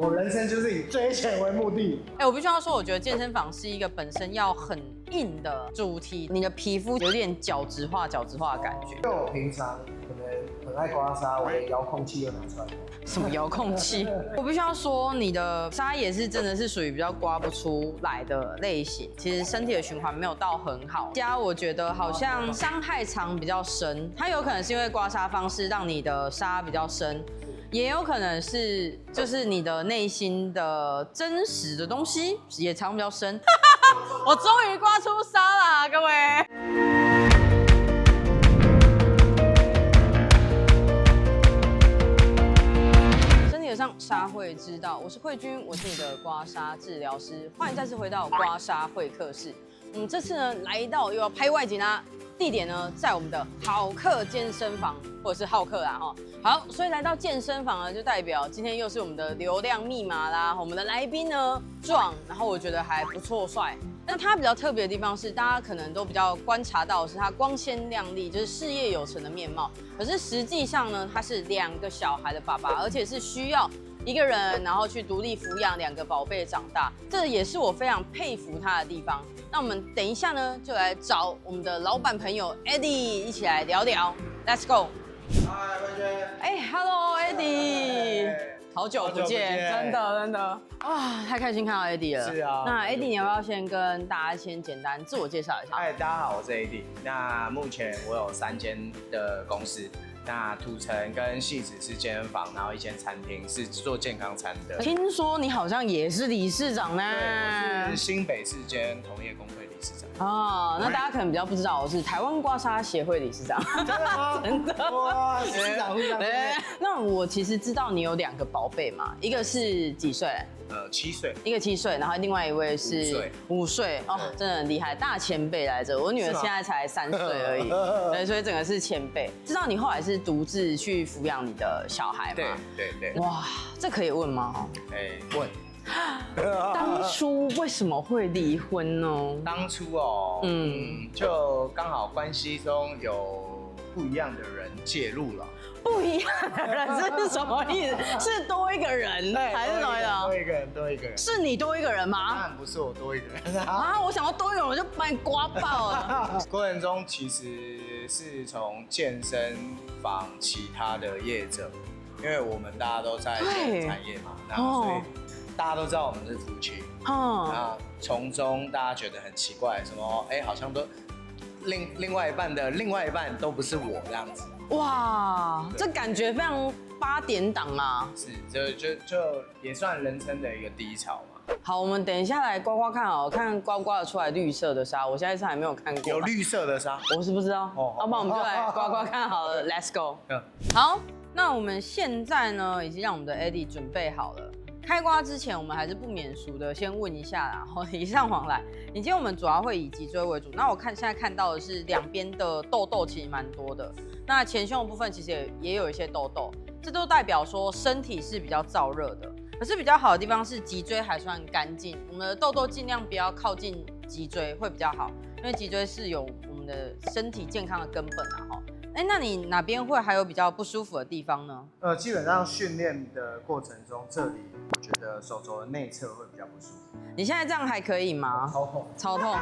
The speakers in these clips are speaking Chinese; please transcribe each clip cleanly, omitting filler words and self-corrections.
我人生就是以追钱为目的。我必须要说，我觉得健身房是一个本身要很硬的主题，你的皮肤有点角质化的感觉。因为我平常可能很爱刮痧，我连遥控器都拿出来。什么遥控器？我必须要说，你的痧也是真的是属于比较刮不出来的类型。其实身体的循环没有到很好，加我觉得好像伤害场比较深，它有可能是因为刮痧方式让你的痧比较深。也有可能是，就是你的内心的真实的东西也藏比较深。我终于刮出痧啦，各位。身体上痧会知道，我是慧君，我是你的刮痧治疗师，欢迎再次回到刮痧会客室。我们这次呢来到又要拍外景啦。地点呢，在我们的好客健身房，或者是好客啦哈。好，所以来到健身房呢，就代表今天又是我们的流量密码啦。我们的来宾呢壮，然后我觉得还不错帅。那他比较特别的地方是，大家可能都比较观察到的是他光鲜亮丽，就是事业有成的面貌。可是实际上呢，他是2个小孩的爸爸，而且是需要一个人，然后去独立抚养2个宝贝长大，这也是我非常佩服他的地方。那我们等一下呢，就来找我们的老板朋友 Eddie 一起来聊聊。Let's go。嗨，慧君。Hello Eddie，好久不见，真的啊，太开心看到 Eddie 了。是啊。那 Eddie， 你要不要先跟大家简单自我介绍一下？嗨，大家好，我是 Eddie。那目前我有3间的公司。那土城跟汐止是健身房，然后1间餐厅是做健康餐的。听说你好像也是理事长呢？对，我是新北市间同业工会理事长。哦，那大家可能比较不知道，我是台湾刮痧协会理事长。真的吗？真的。哇，理事长。对。那我其实知道你有2个宝贝嘛，一个是几岁？7岁。一个7岁，然后另外一位是5岁。哦，真的很厉害，大前辈来着。我女儿现在才3岁而已，对，所以整个是前辈。知道你后来是独自去抚养你的小孩吗？对。哇，这可以问吗？问。当初为什么会离婚呢？当初就刚好关系中有不一样的人介入了。不一样的人是什么意思？是多一个人还是多一个？多一个人。是你多一个人吗？当然不是我多一个人啊！我想要多一个人，我就把你刮爆了。过程中其实是从健身房其他的业者，因为我们大家都在健身产业嘛，然后所以大家都知道我们是夫妻。那从中大家觉得很奇怪，什么好像都另外一半的另外一半都不是我这样子。哇，这感觉非常8点档啊！是，就也算人生的一个低潮嘛。好，我们等一下来刮刮看哦，看刮不刮得出来绿色的痧。我现在是还没有看过。有绿色的痧？我是不知道。要不然我们就来刮刮看好了。Let's go。好，那我们现在呢，已经让我们的 Eddie 准备好了。开刮之前，我们还是不免俗的先问一下啦，然后礼尚往来。今天我们主要会以脊椎为主，那我现在看到的是2边的痘痘其实蛮多的，那前胸的部分其实也有一些痘痘，这都代表说身体是比较燥热的。可是比较好的地方是脊椎还算干净，我们的痘痘尽量不要靠近脊椎会比较好，因为脊椎是有我们的身体健康的根本啊哈。那你哪边会还有比较不舒服的地方呢？基本上训练的过程中，这里我觉得手肘的内侧会比较不舒服。你现在这样还可以吗？超痛。超痛。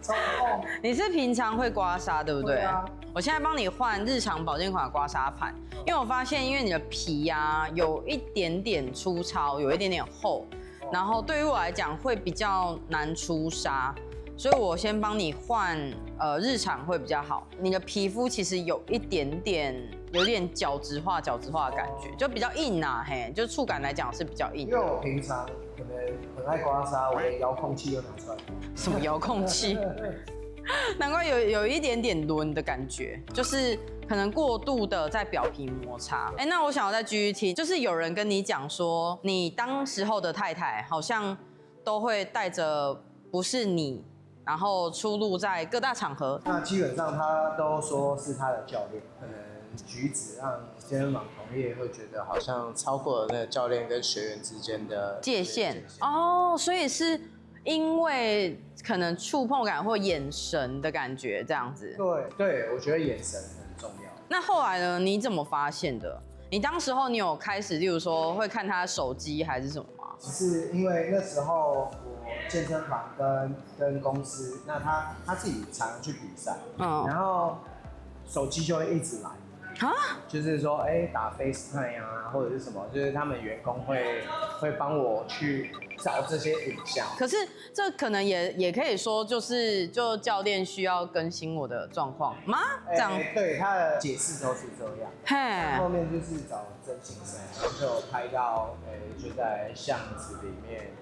超痛。你是平常会刮痧对不对？对啊。我现在帮你换日常保健款的刮痧盘，因为我发现因为你的皮啊有一点点粗糙，有一点点厚，然后对于我来讲会比较难出痧。所以我先帮你换，日常会比较好。你的皮肤其实有一点点，有点角质化的感觉，就比较硬啊，嘿，就触感来讲是比较硬。因为我平常可能很爱刮痧，我连遥控器都拿出来。什么遥控器？难怪有一点点轮的感觉，就是可能过度的在表皮摩擦。那我想要再继续听，就是有人跟你讲说，你当时候的太太好像都会带着不是你。然后出入在各大场合，那基本上他都说是他的教练，可能举止让健身房同业会觉得好像超过了那个教练跟学员之间的界限哦，所以是因为可能触碰感或眼神的感觉这样子。对，我觉得眼神很重要。那后来呢？你怎么发现的？你当时候你有开始，例如说会看他手机还是什么吗？只是因为那时候我健身房跟公司，那他自己常常去比赛，然后手机就会一直来。就是说，打 FaceTime 啊，或者是什么，就是他们员工会帮我去找这些影像。可是这可能也可以说，就教练需要更新我的状况吗？这样？对，他的解释都是这样。嘿，后面就是找真先生，然后就拍到，就在巷子里面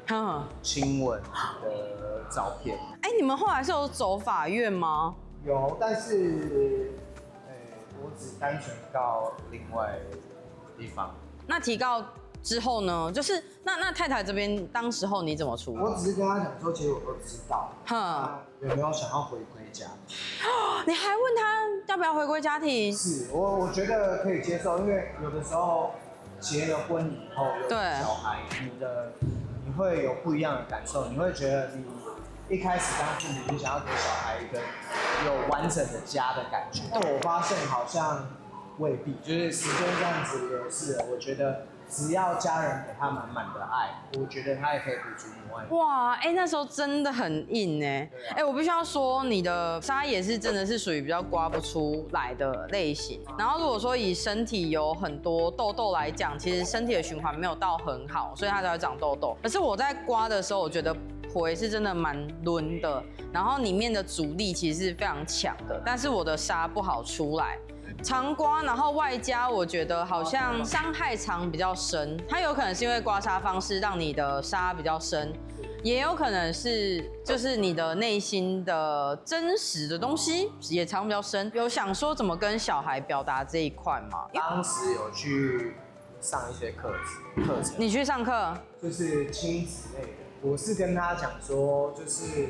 亲吻的照片。你们后来是有走法院吗？有，但是。我只单纯告另外地方。那提告之后呢？就是那太太这边当时候你怎么处理？我只是跟他讲说，其实我都知道，有没有想要回归家庭？你还问他要不要回归家庭？是我觉得可以接受，因为有的时候结了婚以后有小孩，你会有不一样的感受，你会觉得你一开始当父母，你想要给小孩一个有完整的家的感觉，但我发现好像未必，就是时间这样子流逝了，我觉得只要家人给他满满的爱，我觉得他也可以补足母爱。哇，那时候真的很硬我必须要说，你的沙也是真的是属于比较刮不出来的类型。然后如果说以身体有很多痘痘来讲，其实身体的循环没有到很好，所以它才会长痘痘。可是我在刮的时候，我觉得皮是真的蛮抡的，然后里面的阻力其实是非常强的，但是我的沙不好出来。常刮，然后外加我觉得好像伤害场比较深，它有可能是因为刮痧方式让你的痧比较深，也有可能是就是你的内心的真实的东西也藏比较深。有想说怎么跟小孩表达这一块吗？当时有去上一些课程。你去上课？就是亲子类的。我是跟他讲说，就是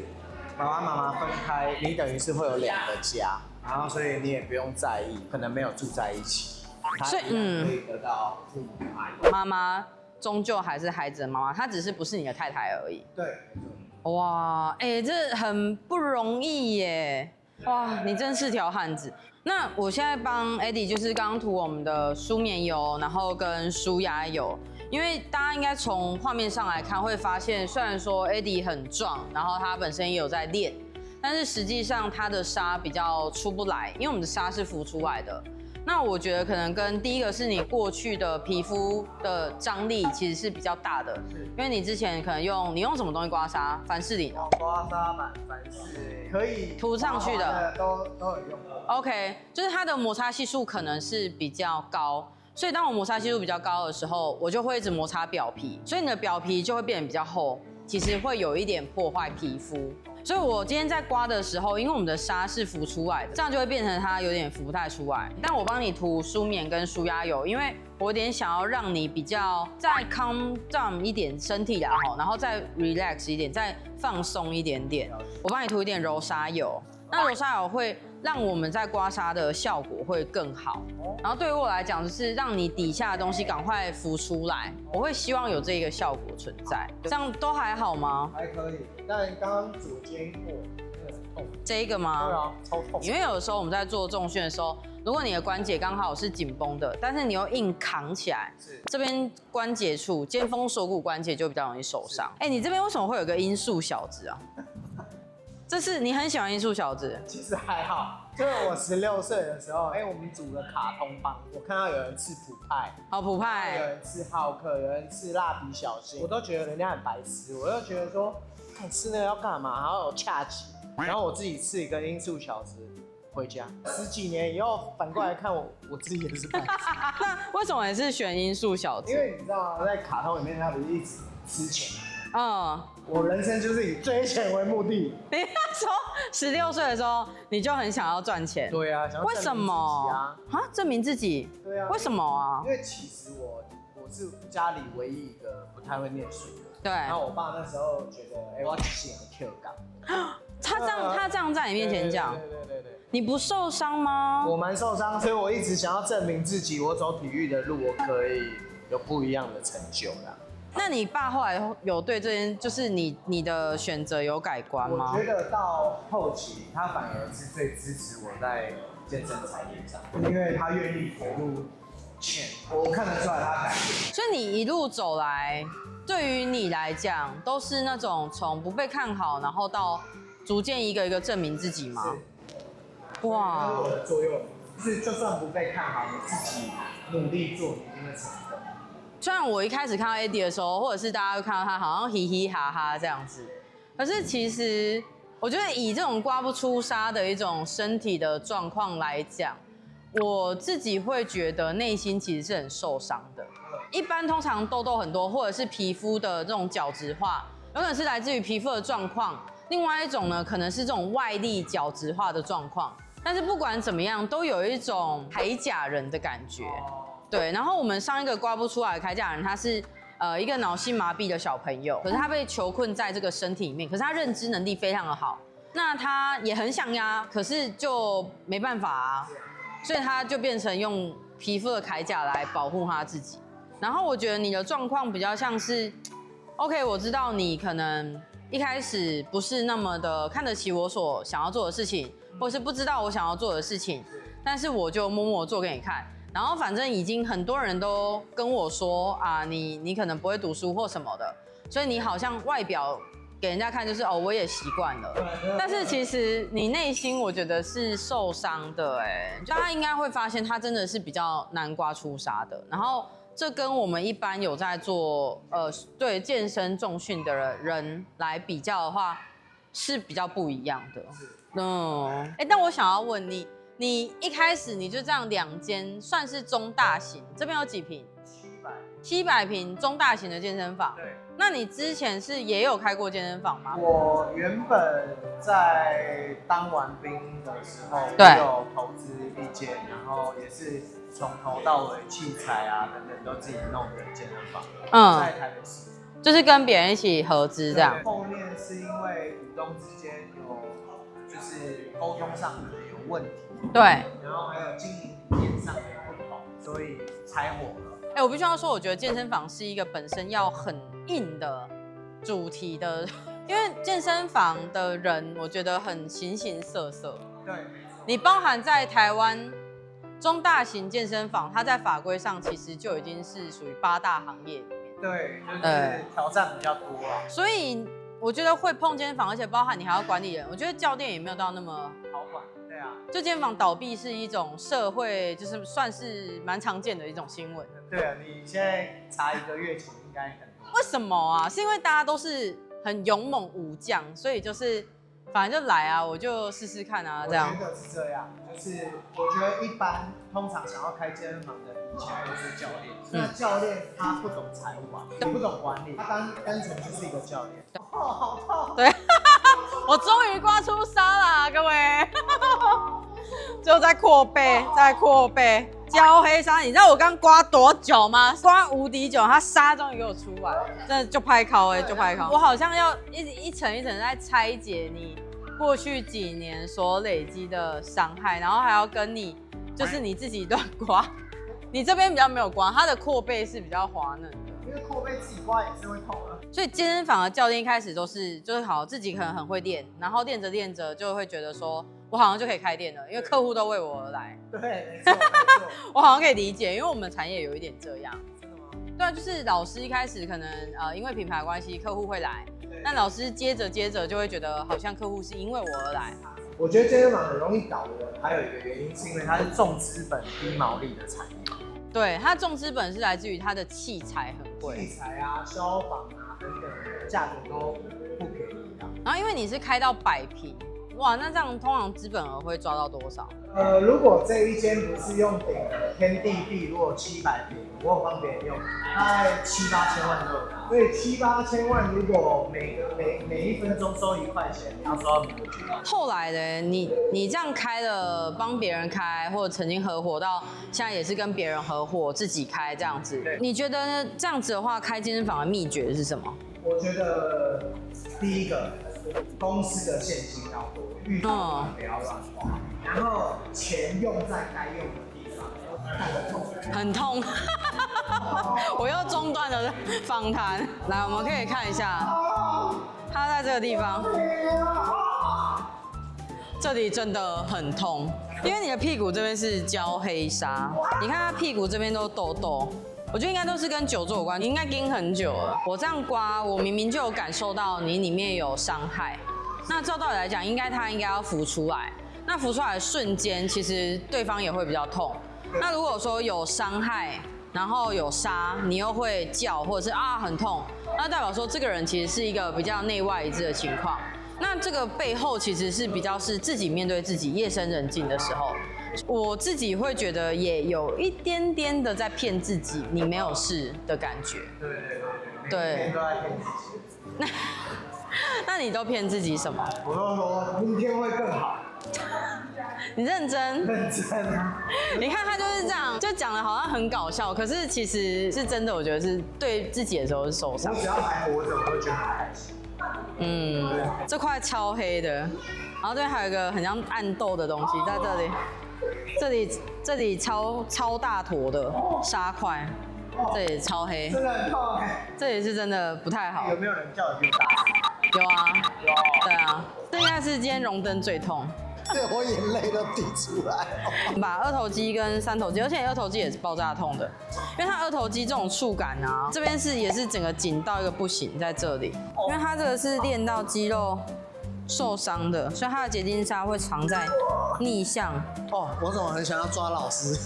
爸爸妈妈分开，你等于是会有两个家。然后，所以你也不用在意，可能没有住在一起，所以可以得到父母的爱。妈妈终究还是孩子的妈妈，她只是不是你的太太而已。对，哇，这很不容易耶！哇，你真是条汉子。那我现在帮 Eddie 就是刚涂我们的舒眠油，然后跟舒压油。因为大家应该从画面上来看，会发现虽然说 Eddie 很壮，然后他本身也有在练。但是实际上它的痧比较出不来，因为我们的痧是浮出来的。那我觉得可能跟第一个是你过去的皮肤的张力其实是比较大的，因为你之前可能你用什么东西刮痧？凡士林。刮痧板、凡士可以涂上去的，都有用过。OK， 就是它的摩擦系数可能是比较高，所以当我摩擦系数比较高的时候，我就会一直摩擦表皮，所以你的表皮就会变得比较厚，其实会有一点破坏皮肤。所以我今天在刮的时候，因为我们的痧是浮出来的，这样就会变成它有点浮不太出来。但我帮你涂舒眠跟舒压油，因为我有点想要让你比较再 calm down 一点身体啦，然后再 relax 一点，再放松一点点。我帮你涂一点柔沙油，那柔沙油会让我们在刮痧的效果会更好。然后对于我来讲，就是让你底下的东西赶快浮出来，我会希望有这个效果存在。这样都还好吗？还可以，但刚刚左肩过，很痛。这一个吗？对啊，超痛。因为有的时候我们在做重训的时候，如果你的关节刚好是紧绷的，但是你又硬扛起来，这边关节处肩峰锁骨关节就比较容易受伤。你这边为什么会有个音速小子啊？这是你很喜欢音速小子？其实还好，就是我16岁的时候，我们组了卡通帮，我看到有人吃普派，普派，有人吃浩克，有人吃蜡笔小新，我都觉得人家很白痴，我就觉得说，看吃那个要干嘛？还要有恰吉，然后我自己吃一个音速小子回家，10几年以后反过来看我自己也是白痴。那为什么也是选音速小子？因为你知道吗，在卡通里面他不是一直吃钱。嗯，我人生就是以追钱为目的。你那时候16岁的时候，你就很想要赚钱。对啊，想要为什么证明自己？对啊。为什么啊？因为其实我是家里唯一一个不太会念书的。对。然后我爸那时候觉得，我只想 Q 杠。他这样在你面前讲。对。你不受伤吗？我蛮受伤，所以我一直想要证明自己，我走体育的路，我可以有不一样的成就啦。那你爸后来有对这件，就是你的选择有改观吗？我觉得到后期，他反而是最支持我在健身产业上，因为他愿意投入我看得出来他改变。所以你一路走来，对于你来讲，都是那种从不被看好，然后到逐渐一个一个证明自己吗？哇！我的作用就是就算不被看好，你自己努力做，你一定会成功。虽然我一开始看到 AD 的时候，或者是大家会看到他好像嘻嘻哈哈这样子，可是其实我觉得以这种刮不出痧的一种身体的状况来讲，我自己会觉得内心其实是很受伤的。一般通常痘痘很多，或者是皮肤的这种角质化，有可能是来自于皮肤的状况；另外一种呢，可能是这种外力角质化的状况。但是不管怎么样，都有一种铠甲人的感觉。对，然后我们上一个刮不出来的铠甲人，他是一个脑性麻痹的小朋友，可是他被囚困在这个身体里面，可是他认知能力非常的好，那他也很想压，可是就没办法啊，所以他就变成用皮肤的铠甲来保护他自己。然后我觉得你的状况比较像是 ，OK， 我知道你可能一开始不是那么的看得起我所想要做的事情，或是不知道我想要做的事情，但是我就默默做给你看。然后反正已经很多人都跟我说啊，你可能不会读书或什么的，所以你好像外表给人家看就是哦我也习惯了，但是其实你内心我觉得是受伤的大家应该会发现他真的是比较难刮出痧的。然后这跟我们一般有在做对健身重训的人来比较的话是比较不一样的。但我想要问你。你一开始你就这样2间，算是中大型，这边有几坪？700坪中大型的健身房。对。那你之前是也有开过健身房吗？我原本在当完兵的时候，对，有投资一间，然后也是从头到尾器材啊等等都自己弄的健身房。在台北市。就是跟别人一起合资这样。后面是因为股东之间有就是沟通上可能有问题。对，然后还有经营理念上的不同，所以拆伙了。我必须要说，我觉得健身房是一个本身要很硬的主题的，因为健身房的人，我觉得很形形色色。对，你包含在台湾中大型健身房，它在法规上其实就已经是属于8大行业里面。对，就是挑战比较多啊。所以我觉得会碰健身房，而且包含你还要管理人，我觉得教练也没有到那么好管。对啊，就健身房倒闭是一种社会，就是算是蛮常见的一种新闻。对啊，你现在查1个月前应该很多。为什么啊？是因为大家都是很勇猛武将，所以就是反正就来啊，我就试试看啊，这样。我觉得是这样，就是我觉得一般通常想要开健身房的，以前都是教练。那教练他不懂财务啊，也不懂管理，他单纯就是一个教练。好痛。对。我终于刮出痧啦，各位！就在扩背，焦黑痧。你知道我刚刮多久吗？刮无敌久，它痧终于给我出来了，真的就拍靠就拍靠。我好像要一层一层在拆解你过去几年所累积的伤害，然后还要跟你就是你自己乱刮。你这边比较没有刮，它的扩背是比较滑嫩的。因为扩背自己刮也是会痛啊。所以健身房的教练一开始就是好自己可能很会练，然后练着练着就会觉得说，我好像就可以开店了，因为客户都为我而来。对，没错。我好像可以理解，因为我们产业有一点这样。真的吗？对啊，就是老师一开始可能因为品牌关系，客户会来，那老师接着就会觉得好像客户是因为我而来。我觉得健身房很容易倒的，还有一个原因是因为它是重资本低毛利的产业。对，它重资本是来自于它的器材很贵，器材啊、消防啊等等，价格都不便宜啊。然后因为你是开到100坪，哇，那这样通常资本额会抓到多少？如果这一间不是用顶的天地壁，如果700坪，我有帮别人用，大概7、8千万都有。所以7、8千万，如果每1分钟收1块钱，你要收到多久？后来呢，你这样开了，帮别人开，或者曾经合伙到现在也是跟别人合伙自己开这样子。你觉得这样子的话，开健身房的秘诀是什么？我觉得第一个，公司的现金要多，预算不要乱花，然后钱用在该用的地方。很痛，我又中断了访谈。来，我们可以看一下，它在这个地方，这里真的很痛。因为你的屁股这边是焦黑纱，你看它屁股这边都痘痘，我觉得应该都是跟久坐有关，你应该盯很久了。我这样刮，我明明就有感受到你里面有伤害。那照道理来讲，它应该要浮出来。那浮出来的瞬间，其实对方也会比较痛。那如果说有伤害，然后有纱，你又会叫或者是很痛，那代表说这个人其实是一个比较内外一致的情况。那这个背后其实是比较是自己面对自己夜深人静的时候，我自己会觉得也有一点点的在骗自己，你没有事的感觉。对，每天都在骗自己。那你都骗自己什么？我都说明天会更好。你认真？认真啊！你看他就是这样，就讲的好像很搞笑，可是其实是真的。我觉得是对自己的时候是受伤。我只要还活着，我都觉得很开心。这块超黑的，然后这边还有一个很像暗豆的东西在这里，这里超大坨的沙块，这里超黑，真的很痛哎。这里是真的不太好。有没有人叫你比我大？有啊，有。对啊，这应该是今天荣登最痛。对，我眼泪都滴出来。把二头肌跟三头肌，而且二头肌也是爆炸痛的，因为它二头肌这种触感啊，这边也是整个紧到一个不行，在这里，因为它这个是练到肌肉受伤的，所以它的结晶纱会藏在逆向。哦，我怎么很想要抓老师？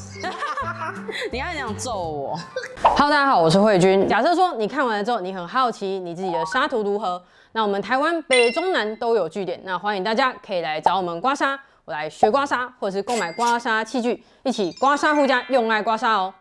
你还想揍我 ？Hello， 大家好，我是慧君。假设说你看完了之后，你很好奇你自己的纱图如何，那我们台湾北中南都有据点，那欢迎大家可以来找我们刮痧，我来学刮痧，或者是购买刮痧器具，一起刮痧护家，用爱刮痧哦。